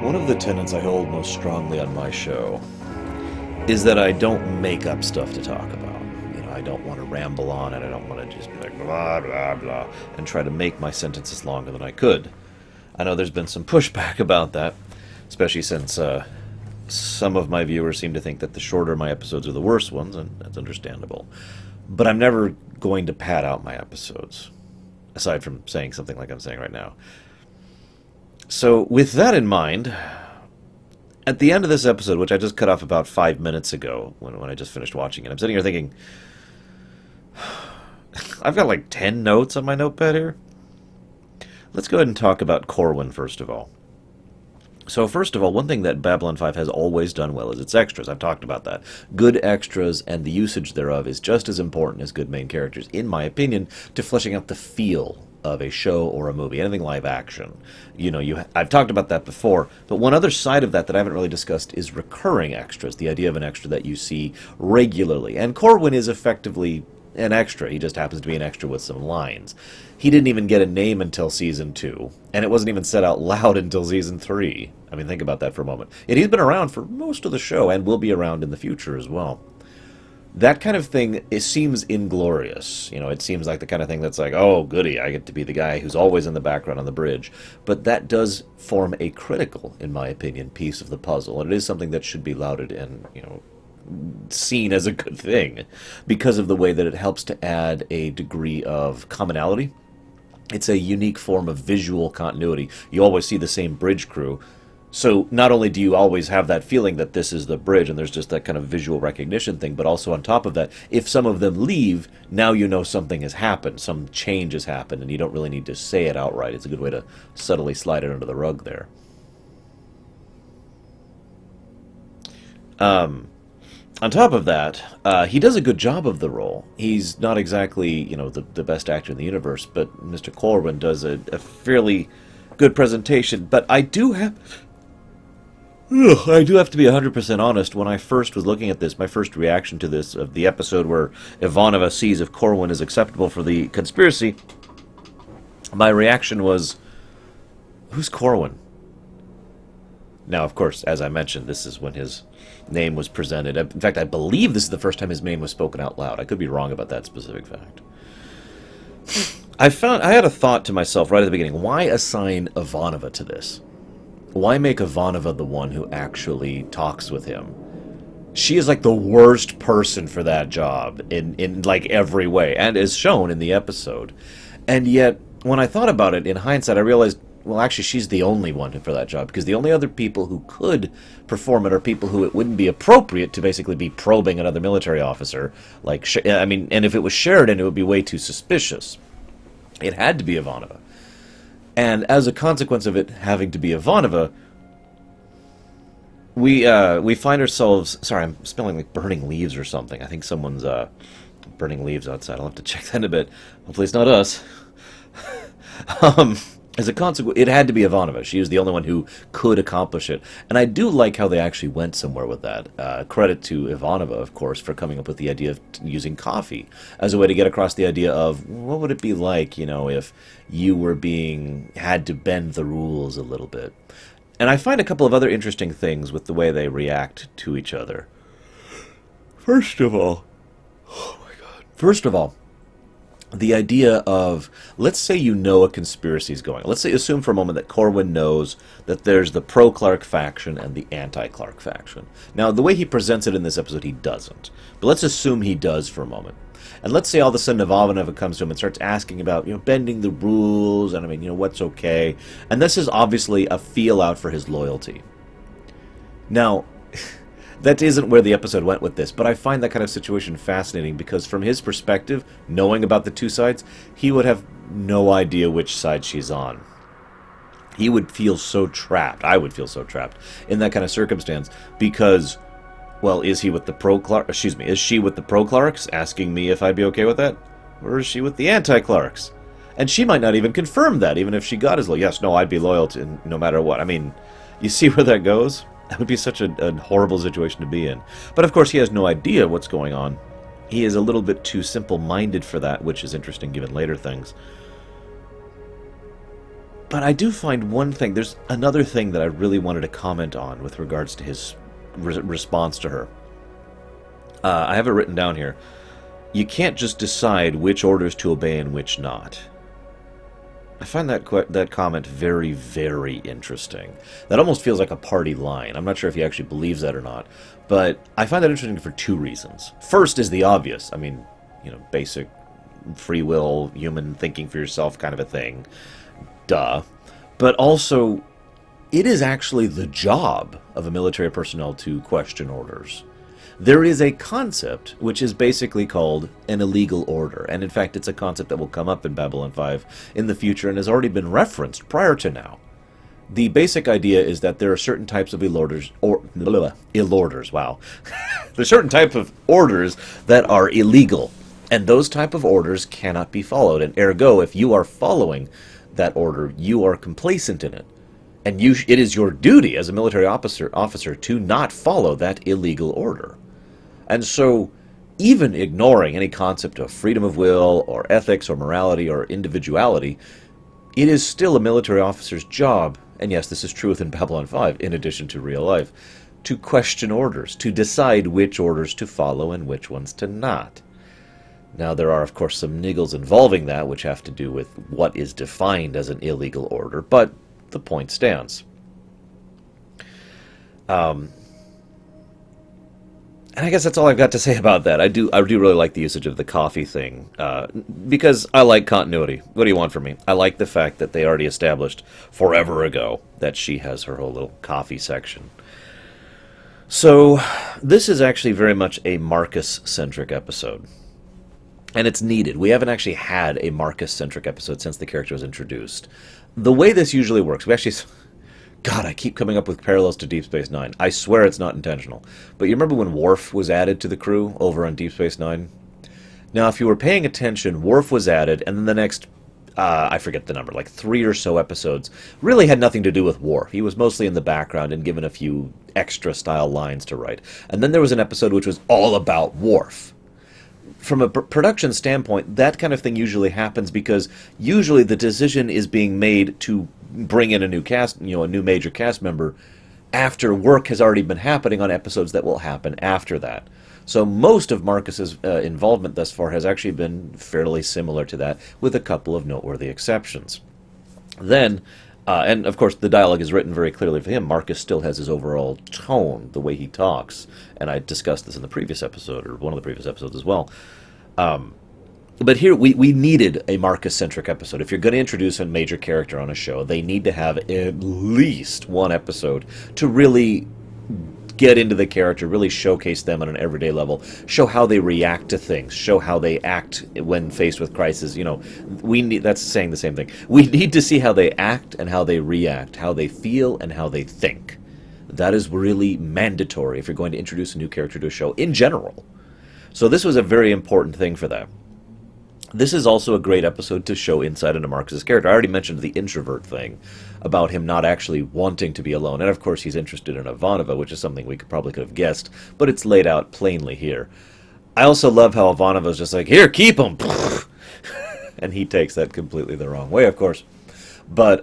One of the tenets I hold most strongly on my show is that I don't make up stuff to talk about. I don't want to ramble on and I don't want to just be like blah, blah, blah, and try to make my sentences longer than I could. I know there's been some pushback about that, especially since some of my viewers seem to think that the shorter my episodes are the worst ones, and that's understandable. But I'm never going to pad out my episodes, aside from saying something like I'm saying right now. So, with that in mind, at the end of this episode, which I just cut off about 5 minutes ago, when I just finished watching it, I'm sitting here thinking, I've got like 10 notes on my notepad here. Let's go ahead and talk about Corwin first of all. So first of all, one thing that Babylon 5 has always done well is its extras. I've talked about that. Good extras and the usage thereof is just as important as good main characters, in my opinion, to fleshing out the feel of a show or a movie, anything live action. I've talked about that before, but one other side of that I haven't really discussed is recurring extras, the idea of an extra that you see regularly. And Corwin is effectively an extra. He just happens to be an extra with some lines. He didn't even get a name until Season 2, and it wasn't even said out loud until Season 3. I mean, think about that for a moment. And he's been around for most of the show, and will be around in the future as well. That kind of thing, it seems inglorious. It seems like the kind of thing that's like, oh, goody, I get to be the guy who's always in the background on the bridge. But that does form a critical, in my opinion, piece of the puzzle, and it is something that should be lauded and, seen as a good thing, because of the way that it helps to add a degree of commonality. It's a unique form of visual continuity. You always see the same bridge crew, so not only do you always have that feeling that this is the bridge and there's just that kind of visual recognition thing, but also on top of that, if some of them leave, now you know something has happened, some change has happened, and you don't really need to say it outright. It's a good way to subtly slide it under the rug there. On top of that, he does a good job of the role. He's not exactly, the best actor in the universe, but Mr. Corwin does a fairly good presentation. But I do have to be 100% honest. When I first was looking at this, my first reaction to this, of the episode where Ivanova sees if Corwin is acceptable for the conspiracy, my reaction was, who's Corwin? Now, of course, as I mentioned, this is when his name was presented. In fact, I believe this is the first time his name was spoken out loud. I could be wrong about that specific fact. I had a thought to myself right at the beginning. Why assign Ivanova to this? Why make Ivanova the one who actually talks with him? She is like the worst person for that job in like every way, and is shown in the episode. And yet, when I thought about it, in hindsight, I realized, well, actually, she's the only one for that job, because the only other people who could perform it are people who it wouldn't be appropriate to basically be probing another military officer. And if it was Sheridan, it would be way too suspicious. It had to be Ivanova. And as a consequence of it having to be Ivanova, we find ourselves... Sorry, I'm smelling like burning leaves or something. I think someone's burning leaves outside. I'll have to check that in a bit. Hopefully it's not us. As a consequence, it had to be Ivanova. She was the only one who could accomplish it. And I do like how they actually went somewhere with that. Credit to Ivanova, of course, for coming up with the idea of using coffee as a way to get across the idea of, what would it be like, if you were had to bend the rules a little bit. And I find a couple of other interesting things with the way they react to each other. First of all, the idea of, let's say a conspiracy is going. Let's say, assume for a moment that Corwin knows that there's the pro-Clark faction and the anti-Clark faction. Now, the way he presents it in this episode, he doesn't. But let's assume he does for a moment. And let's say all of a sudden Ivanova comes to him and starts asking about, bending the rules, and what's okay. And this is obviously a feel-out for his loyalty. Now, that isn't where the episode went with this, but I find that kind of situation fascinating because from his perspective, knowing about the two sides, he would have no idea which side she's on. He would feel so trapped. I would feel so trapped in that kind of circumstance because, well, is she with the pro-Clarks asking me if I'd be okay with that? Or is she with the anti-Clarks? And she might not even confirm that, even if she got his yes, no, I'd be loyal to no matter what. You see where that goes? That would be such a horrible situation to be in. But of course he has no idea what's going on. He is a little bit too simple-minded for that, which is interesting given later things. But I do find one thing. There's another thing that I really wanted to comment on with regards to his response to her. I have it written down here. You can't just decide which orders to obey and which not. I find that comment very, very interesting. That almost feels like a party line. I'm not sure if he actually believes that or not. But I find that interesting for two reasons. First is the obvious. I mean, basic free will, human thinking for yourself kind of a thing. Duh. But also, it is actually the job of a military personnel to question orders. There is a concept which is basically called an illegal order, and in fact it's a concept that will come up in Babylon 5 in the future and has already been referenced prior to now. The basic idea is that there are certain types of illorders, wow. There's certain types of orders that are illegal, and those type of orders cannot be followed, and ergo, if you are following that order, you are complacent in it. And it is your duty as a military officer to not follow that illegal order. And so, even ignoring any concept of freedom of will, or ethics, or morality, or individuality, it is still a military officer's job, and yes, this is true within Babylon 5, in addition to real life, to question orders, to decide which orders to follow and which ones to not. Now, there are, of course, some niggles involving that, which have to do with what is defined as an illegal order, but the point stands. And I guess that's all I've got to say about that. I do really like the usage of the coffee thing, because I like continuity. What do you want from me? I like the fact that they already established forever ago that she has her whole little coffee section. So, this is actually very much a Marcus-centric episode. And it's needed. We haven't actually had a Marcus-centric episode since the character was introduced. The way this usually works, we actually... God, I keep coming up with parallels to Deep Space Nine. I swear it's not intentional. But you remember when Worf was added to the crew over on Deep Space Nine? Now, if you were paying attention, Worf was added, and then the next, I forget the number, like 3 or so episodes, really had nothing to do with Worf. He was mostly in the background and given a few extra-style lines to write. And then there was an episode which was all about Worf. From a production standpoint, that kind of thing usually happens because usually the decision is being made to bring in a new cast, a new major cast member, after work has already been happening on episodes that will happen after that. So most of Marcus's involvement thus far has actually been fairly similar to that, with a couple of noteworthy exceptions. Then, and of course the dialogue is written very clearly for him, Marcus still has his overall tone, the way he talks, and I discussed this in the previous episode, or one of the previous episodes as well. But here, we needed a Marcus-centric episode. If you're going to introduce a major character on a show, they need to have at least one episode to really get into the character, really showcase them on an everyday level, show how they react to things, show how they act when faced with crisis. That's saying the same thing. We need to see how they act and how they react, how they feel and how they think. That is really mandatory if you're going to introduce a new character to a show in general. So this was a very important thing for them. This is also a great episode to show insight into Marcus's character. I already mentioned the introvert thing, about him not actually wanting to be alone. And of course he's interested in Ivanova, which is something we probably could have guessed, but it's laid out plainly here. I also love how Ivanova's just like, here, keep him! And he takes that completely the wrong way, of course. But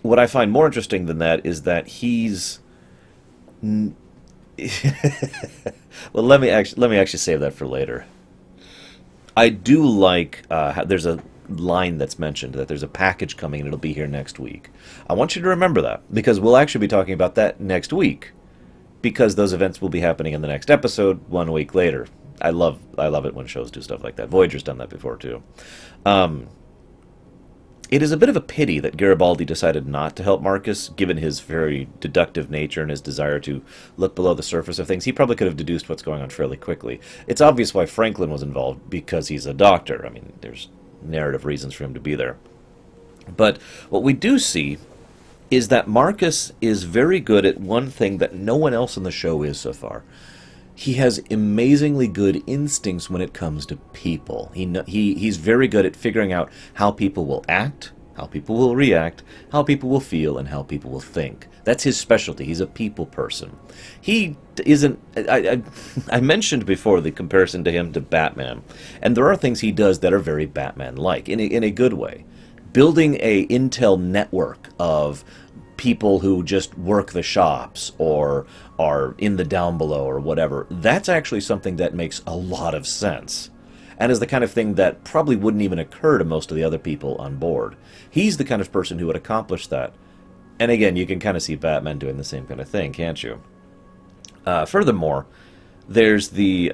what I find more interesting than that is that he's... well, let me actually save that for later. I do like, there's a line that's mentioned, that there's a package coming and it'll be here next week. I want you to remember that, because we'll actually be talking about that next week, because those events will be happening in the next episode 1 week later. I love it when shows do stuff like that. Voyager's done that before, too. It is a bit of a pity that Garibaldi decided not to help Marcus, given his very deductive nature and his desire to look below the surface of things. He probably could have deduced what's going on fairly quickly. It's obvious why Franklin was involved, because he's a doctor. I mean, there's narrative reasons for him to be there. But what we do see is that Marcus is very good at one thing that no one else in the show is so far. He has amazingly good instincts when it comes to people. He's very good at figuring out how people will act, how people will react, how people will feel, and how people will think. That's his specialty. He's a people person. He isn't... I mentioned before the comparison to him to Batman, and there are things he does that are very Batman-like, in a good way. building a intel network of people who just work the shops or are in the down below or whatever, that's actually something that makes a lot of sense. And is the kind of thing that probably wouldn't even occur to most of the other people on board. He's the kind of person who would accomplish that. And again, you can kind of see Batman doing the same kind of thing, can't you? Furthermore, there's the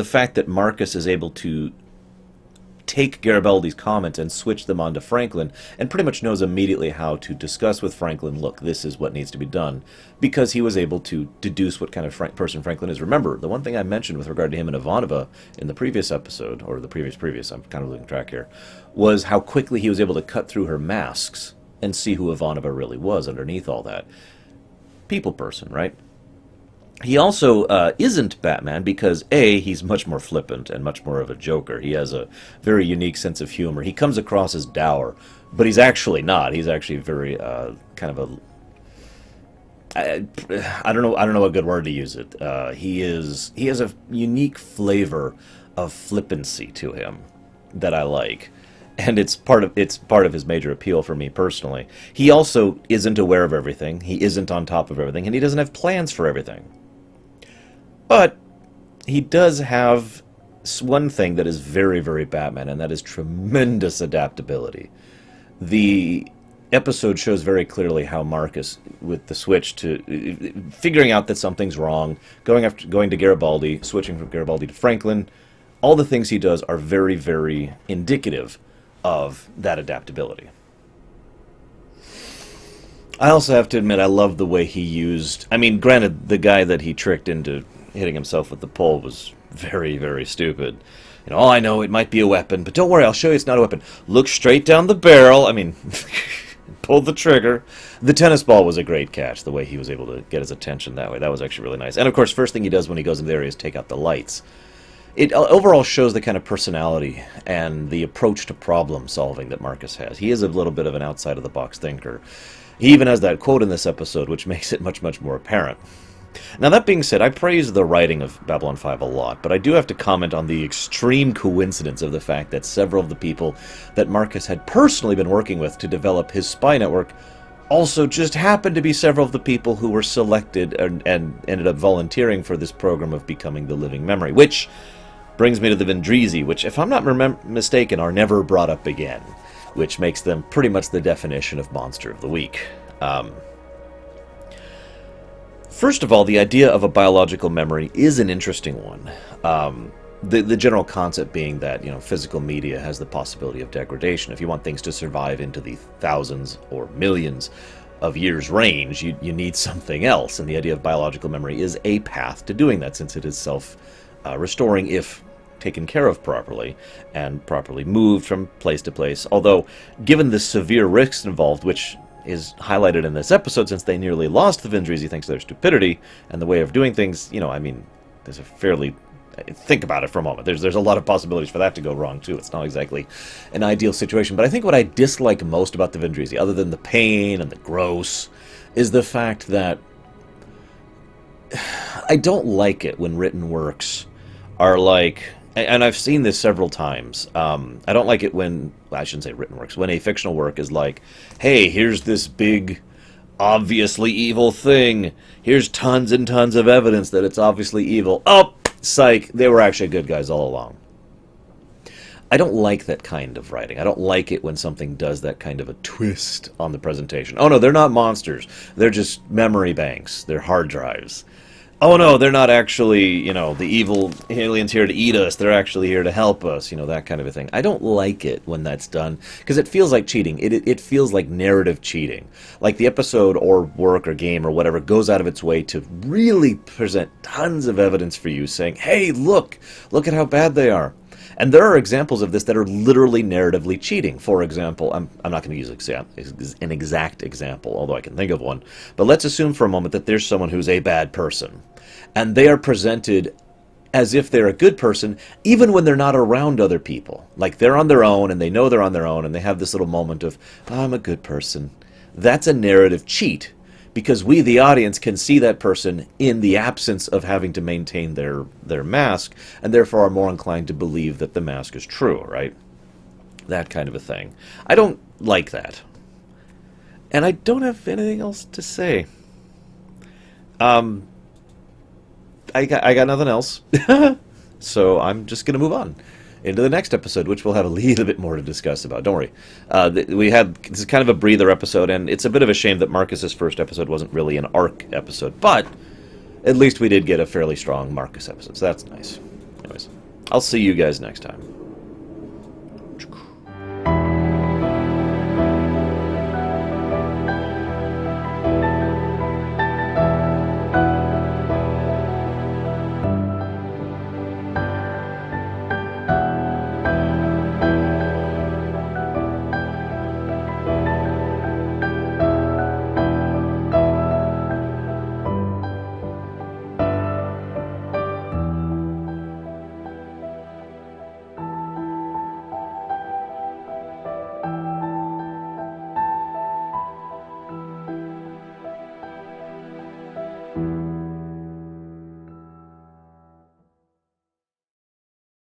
fact that Marcus is able to take Garibaldi's comments and switch them onto Franklin, and pretty much knows immediately how to discuss with Franklin, look, this is what needs to be done, because he was able to deduce what kind of person Franklin is. Remember, the one thing I mentioned with regard to him and Ivanova in the previous episode, or the previous, I'm kind of losing track here, was how quickly he was able to cut through her masks and see who Ivanova really was underneath all that. People person, right? He also isn't Batman because, A, he's much more flippant and much more of a joker. He has a very unique sense of humor. He comes across as dour, but he's actually not. He's actually very kind of a... I don't know a good word to use it. He has a unique flavor of flippancy to him that I like. And it's part of his major appeal for me personally. He also isn't aware of everything. He isn't on top of everything, and he doesn't have plans for everything. But he does have one thing that is very, very Batman, and that is tremendous adaptability. The episode shows very clearly how Marcus, with the switch to figuring out that something's wrong, going to Garibaldi, switching from Garibaldi to Franklin, all the things he does are very, very indicative of that adaptability. I also have to admit I love the way he used... I mean, granted, the guy that he tricked into hitting himself with the pole was very, very stupid. You know, oh, I know it might be a weapon, but don't worry, I'll show you it's not a weapon. Look straight down the barrel. I mean, pulled the trigger. The tennis ball was a great catch, the way he was able to get his attention that way. That was actually really nice. And, of course, first thing he does when he goes into the area is take out the lights. It overall shows the kind of personality and the approach to problem solving that Marcus has. He is a little bit of an outside-of-the-box thinker. He even has that quote in this episode, which makes it much, much more apparent. Now, that being said, I praise the writing of Babylon 5 a lot, but I do have to comment on the extreme coincidence of the fact that several of the people that Marcus had personally been working with to develop his spy network also just happened to be several of the people who were selected and ended up volunteering for this program of becoming the living memory, which brings me to the Vindrizi, which, if I'm not mistaken, are never brought up again, which makes them pretty much the definition of Monster of the Week. First of all, the idea of a biological memory is an interesting one. The general concept being that, you know, physical media has the possibility of degradation. If you want things to survive into the thousands or millions of years range, you need something else. And the idea of biological memory is a path to doing that, since it is self-restoring if taken care of properly and properly moved from place to place. Although, given the severe risks involved, which is highlighted in this episode, since they nearly lost the Vindrizi thanks to their stupidity and the way of doing things, you know, I mean, there's a fairly... Think about it for a moment. There's a lot of possibilities for that to go wrong, too. It's not exactly an ideal situation. But I think what I dislike most about the Vindrizi, other than the pain and the gross, is the fact that I don't like it when written works are like... And I've seen this several times. I don't like it when... Well, I shouldn't say written works. When a fictional work is like, hey, here's this big, obviously evil thing. Here's tons and tons of evidence that it's obviously evil. Oh, psych, they were actually good guys all along. I don't like that kind of writing. I don't like it when something does that kind of a twist on the presentation. Oh, no, they're not monsters. They're just memory banks. They're hard drives. Oh, no, they're not actually, you know, the evil aliens here to eat us. They're actually here to help us, you know, that kind of a thing. I don't like it when that's done, because it feels like cheating. It feels like narrative cheating. Like the episode or work or game or whatever goes out of its way to really present tons of evidence for you, saying, hey, look at how bad they are. And there are examples of this that are literally narratively cheating. For example, I'm not going to use an exact example, although I can think of one. But let's assume for a moment that there's someone who's a bad person. And they are presented as if they're a good person, even when they're not around other people. Like they're on their own, and they know they're on their own, and they have this little moment of, oh, I'm a good person. That's a narrative cheat. Because we, the audience, can see that person in the absence of having to maintain their mask, and therefore are more inclined to believe that the mask is true, right? that kind of a thing. I don't like that. And I don't have anything else to say. Um, I got nothing else. So I'm just going to move on into the next episode, which we'll have a little bit more to discuss about. Don't worry. This is kind of a breather episode, and it's a bit of a shame that Marcus's first episode wasn't really an arc episode, but at least we did get a fairly strong Marcus episode, so that's nice. Anyways, I'll see you guys next time.